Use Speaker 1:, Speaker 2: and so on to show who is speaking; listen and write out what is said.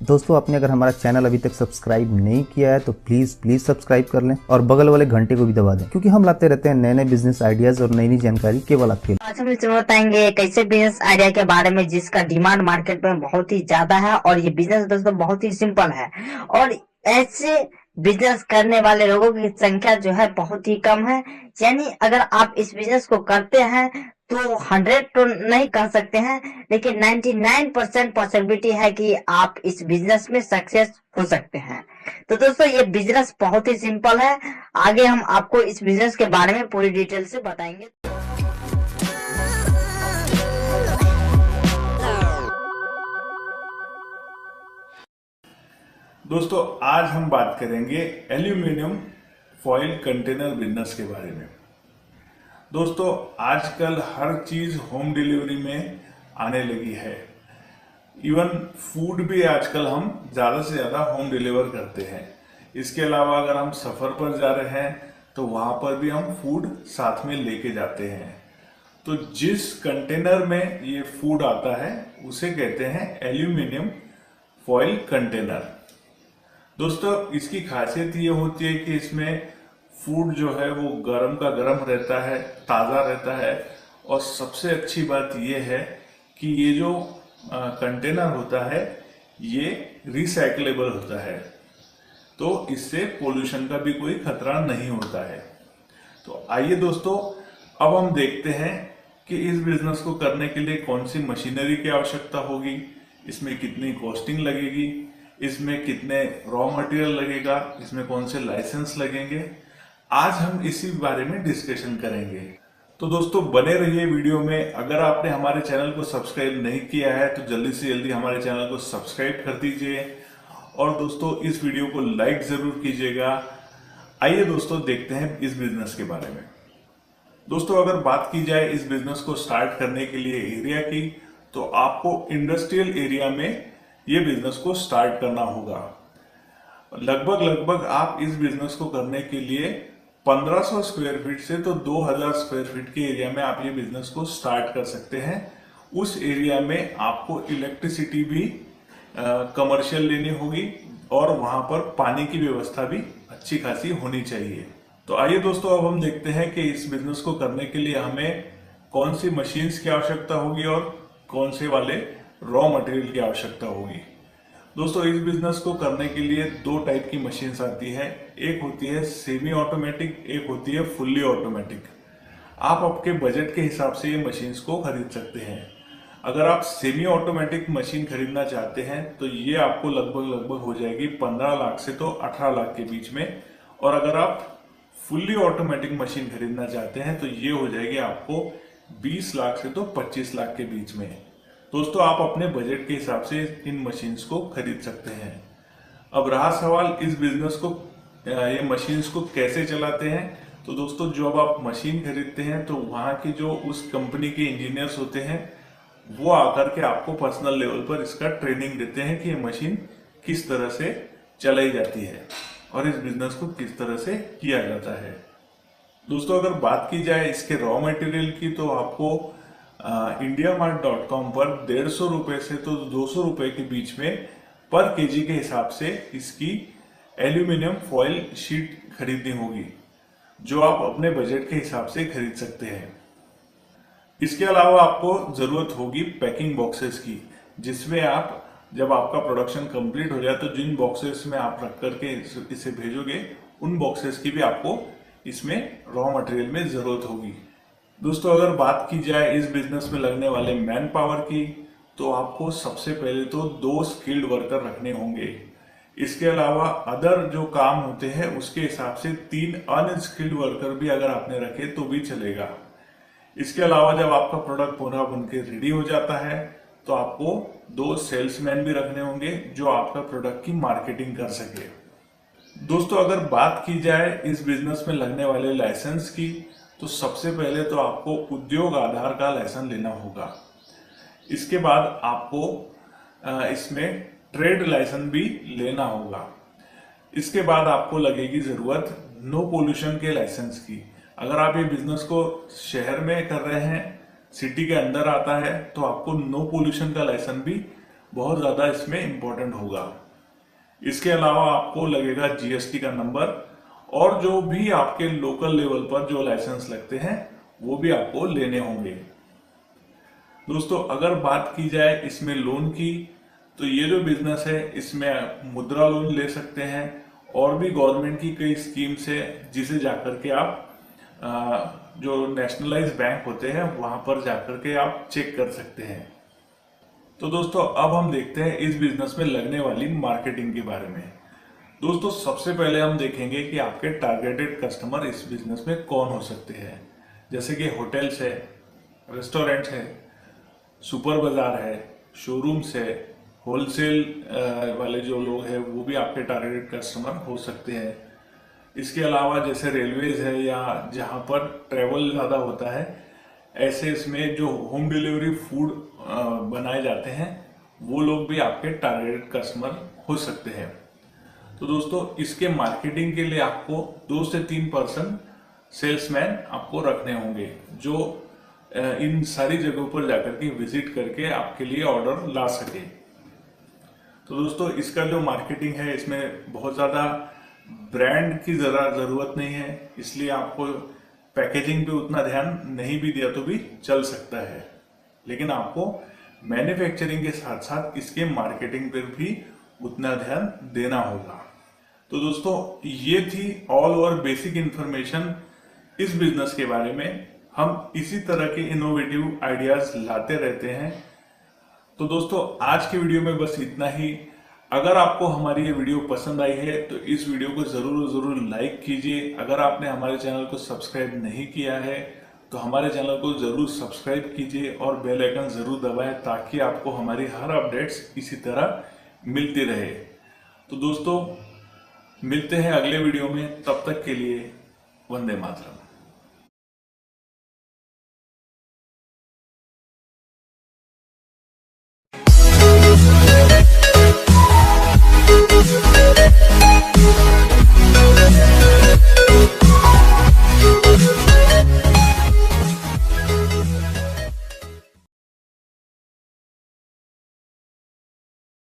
Speaker 1: दोस्तों आपने अगर हमारा चैनल अभी तक सब्सक्राइब नहीं किया है तो प्लीज सब्सक्राइब कर लें और बगल वाले घंटे को भी दबा दें, क्योंकि हम लाते रहते हैं नए नए बिजनेस आइडियाज और नई नई जानकारी केवल आपके लिए।
Speaker 2: आज हम जरूर बताएंगे एक ऐसे बिजनेस आइडिया के बारे में जिसका डिमांड मार्केट में बहुत ही ज्यादा है और ये बिजनेस दोस्तों बहुत ही सिंपल है और ऐसे बिजनेस करने वाले लोगों की संख्या जो है बहुत ही कम है। यानी अगर आप इस बिजनेस को करते हैं तो 100 तो नहीं कह सकते हैं, लेकिन 99% पॉसिबिलिटी है कि आप इस बिजनेस में सक्सेस हो सकते हैं। तो दोस्तों ये बिजनेस बहुत ही सिंपल है। आगे हम आपको इस बिजनेस के बारे में पूरी डिटेल से बताएंगे।
Speaker 3: दोस्तों आज हम बात करेंगे एल्यूमिनियम फॉइल कंटेनर बिजनेस के बारे में। दोस्तों आजकल हर चीज होम डिलीवरी में आने लगी है। इवन फूड भी आजकल हम ज्यादा से ज्यादा होम डिलीवर करते हैं। इसके अलावा अगर हम सफर पर जा रहे हैं तो वहां पर भी हम फूड साथ में लेके जाते हैं। तो जिस कंटेनर में ये फूड आता है उसे कहते हैं एल्यूमिनियम फॉइल कंटेनर। दोस्तों इसकी खासियत ये होती है कि इसमें फूड जो है वो गर्म का गर्म रहता है, ताज़ा रहता है और सबसे अच्छी बात ये है कि ये जो कंटेनर होता है ये रिसाइकलेबल होता है, तो इससे पोल्यूशन का भी कोई खतरा नहीं होता है। तो आइए दोस्तों अब हम देखते हैं कि इस बिजनेस को करने के लिए कौन सी मशीनरी की आवश्यकता होगी, इसमें कितनी कॉस्टिंग लगेगी, इसमें कितने रॉ मटेरियल लगेगा, इसमें कौन से लाइसेंस लगेंगे। आज हम इसी बारे में डिस्कशन करेंगे। तो दोस्तों बने रहिए वीडियो में। अगर आपने हमारे चैनल को सब्सक्राइब नहीं किया है तो जल्दी से जल्दी हमारे चैनल को सब्सक्राइब कर दीजिए और दोस्तों इस वीडियो को लाइक जरूर कीजिएगा। आइए दोस्तों देखते हैं इस बिजनेस के बारे में। दोस्तों अगर बात की जाए इस बिजनेस को स्टार्ट करने के लिए एरिया की, तो आपको इंडस्ट्रियल एरिया में ये बिजनेस को स्टार्ट करना होगा। लगभग आप इस बिजनेस को करने के लिए 1500 स्क्वायर फीट से तो 2000 स्क्वायर फीट के एरिया में आप ये बिजनेस को स्टार्ट कर सकते हैं। उस एरिया में आपको इलेक्ट्रिसिटी भी कमर्शियल लेनी होगी और वहां पर पानी की व्यवस्था भी अच्छी खासी होनी चाहिए। तो आइए दोस्तों अब हम देखते हैं कि इस बिजनेस को करने के लिए हमें कौन सी मशीन्स की आवश्यकता होगी और कौन से वाले रॉ मटेरियल की आवश्यकता होगी। दोस्तों इस बिजनेस को करने के लिए दो टाइप की मशीन्स आती है। एक होती है सेमी ऑटोमेटिक, एक होती है फुल्ली ऑटोमेटिक। आप आपके बजट के हिसाब से ये मशीन्स को खरीद सकते हैं। अगर आप सेमी ऑटोमेटिक मशीन खरीदना चाहते हैं तो ये आपको लगभग हो जाएगी 15 लाख से तो 18 लाख के बीच में, और अगर आप फुल्ली ऑटोमेटिक मशीन खरीदना चाहते हैं तो ये हो जाएगी आपको 20 लाख से तो 25 लाख के बीच में। दोस्तों आप अपने बजट के हिसाब से इन मशीन्स को खरीद सकते हैं। अब रहा सवाल इस बिजनेस को ये मशीन्स को कैसे चलाते हैं। तो दोस्तों जब आप मशीन खरीदते हैं तो वहाँ की जो उस कंपनी के इंजीनियर्स होते हैं वो आकर के आपको पर्सनल लेवल पर इसका ट्रेनिंग देते हैं कि ये मशीन किस तरह से चलाई जाती है और इस बिजनेस को किस तरह से किया जाता है। दोस्तों अगर बात की जाए इसके रॉ मटेरियल की तो आपको indiamart.com पर 150 रुपए से तो 200 रुपए के बीच में पर केजी के हिसाब से इसकी एल्यूमिनियम फॉइल शीट खरीदनी होगी, जो आप अपने बजट के हिसाब से खरीद सकते हैं। इसके अलावा आपको जरूरत होगी पैकिंग बॉक्सेस की, जिसमें आप जब आपका प्रोडक्शन कंप्लीट हो जाए तो जिन बॉक्सेस में आप रख करके इसे भेजोगे उन बॉक्सेस की भी आपको इसमें रॉ मटेरियल में जरूरत होगी। दोस्तों अगर बात की जाए इस बिजनेस में लगने वाले मैन पावर की, तो आपको सबसे पहले तो 2 स्किल्ड वर्कर रखने होंगे। इसके अलावा अदर जो काम होते हैं उसके हिसाब से 3 अनस्किल्ड वर्कर भी अगर आपने रखे तो भी चलेगा। इसके अलावा जब आपका प्रोडक्ट पूरा बनके रेडी हो जाता है तो आपको 2 सेल्समैन भी रखने होंगे जो आपका प्रोडक्ट की मार्केटिंग कर सके। दोस्तों अगर बात की जाए इस बिजनेस में लगने वाले लाइसेंस की, तो सबसे पहले तो आपको उद्योग आधार का लाइसेंस लेना होगा। इसके बाद आपको इसमें ट्रेड लाइसेंस भी लेना होगा। इसके बाद आपको लगेगी जरूरत नो पोल्यूशन के लाइसेंस की। अगर आप ये बिजनेस को शहर में कर रहे हैं, सिटी के अंदर आता है, तो आपको नो पोल्यूशन का लाइसेंस भी बहुत ज़्यादा इसमें इम्पोर्टेंट होगा। इसके अलावा आपको लगेगा जीएसटी का नंबर, और जो भी आपके लोकल लेवल पर जो लाइसेंस लगते हैं वो भी आपको लेने होंगे। दोस्तों, अगर बात की जाए इसमें लोन की, तो ये जो बिजनेस है इसमें मुद्रा लोन ले सकते हैं, और भी गवर्नमेंट की कई स्कीम्स है जिसे जाकर के आप जो नेशनलाइज बैंक होते हैं वहां पर जाकर के आप चेक कर सकते हैं। तो दोस्तों, अब हम देखते हैं इस बिजनेस में लगने वाली मार्केटिंग के बारे में। दोस्तों, सबसे पहले हम देखेंगे कि आपके टारगेटेड कस्टमर इस बिजनेस में कौन हो सकते हैं। जैसे कि होटल्स है, रेस्टोरेंट्स है, सुपर बाजार है, शोरूम्स है, होलसेल वाले जो लोग हैं वो भी आपके टारगेटेड कस्टमर हो सकते हैं। इसके अलावा जैसे रेलवेज है या जहाँ पर ट्रेवल ज़्यादा होता है, ऐसे इसमें जो होम डिलीवरी फूड बनाए जाते हैं वो लोग भी आपके टारगेटेड कस्टमर हो सकते हैं। तो दोस्तों, इसके मार्केटिंग के लिए आपको 2 से 3% सेल्समैन आपको रखने होंगे जो इन सारी जगहों पर जाकर के विजिट करके आपके लिए ऑर्डर ला सके। तो दोस्तों, इसका जो मार्केटिंग है इसमें बहुत ज़्यादा ब्रांड की ज़रूरत नहीं है, इसलिए आपको पैकेजिंग पे उतना ध्यान नहीं भी दिया तो भी चल सकता है, लेकिन आपको मैन्युफैक्चरिंग के साथ साथ इसके मार्केटिंग पर भी उतना ध्यान देना होगा। तो दोस्तों, ये थी ऑल ओवर बेसिक इंफॉर्मेशन इस बिजनेस के बारे में। हम इसी तरह के इनोवेटिव आइडियाज लाते रहते हैं। तो दोस्तों, आज की वीडियो में बस इतना ही। अगर आपको हमारी ये वीडियो पसंद आई है तो इस वीडियो को जरूर लाइक कीजिए। अगर आपने हमारे चैनल को सब्सक्राइब नहीं किया है तो हमारे चैनल को जरूर सब्सक्राइब कीजिए और बेल आइकन जरूर दबाएं ताकि आपको हमारी हर अपडेट्स इसी तरह मिलती रहे। तो दोस्तों, मिलते हैं अगले वीडियो में, तब तक के लिए वंदे मातरम।